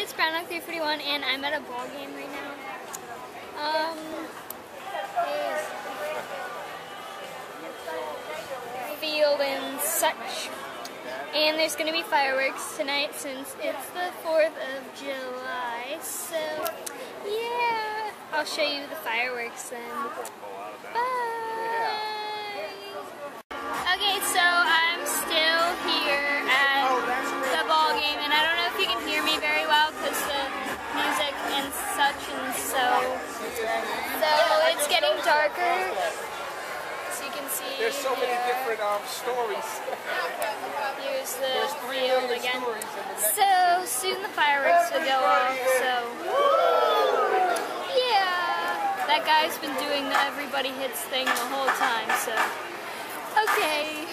it's Brownlock 341 and I'm at a ball game right now. Field and such. And there's going to be fireworks tonight since it's the 4th of July. So, yeah. I'll show you the fireworks then. Bye! Okay, so I'm still here at the ball game, and I don't know if you can hear me very well because the music and such, and so it's getting darker. So you can see there's so many different stories. Here's the field again. So soon the fireworks will go off. So yeah, that guy's been doing the everybody hits thing the whole time. So okay.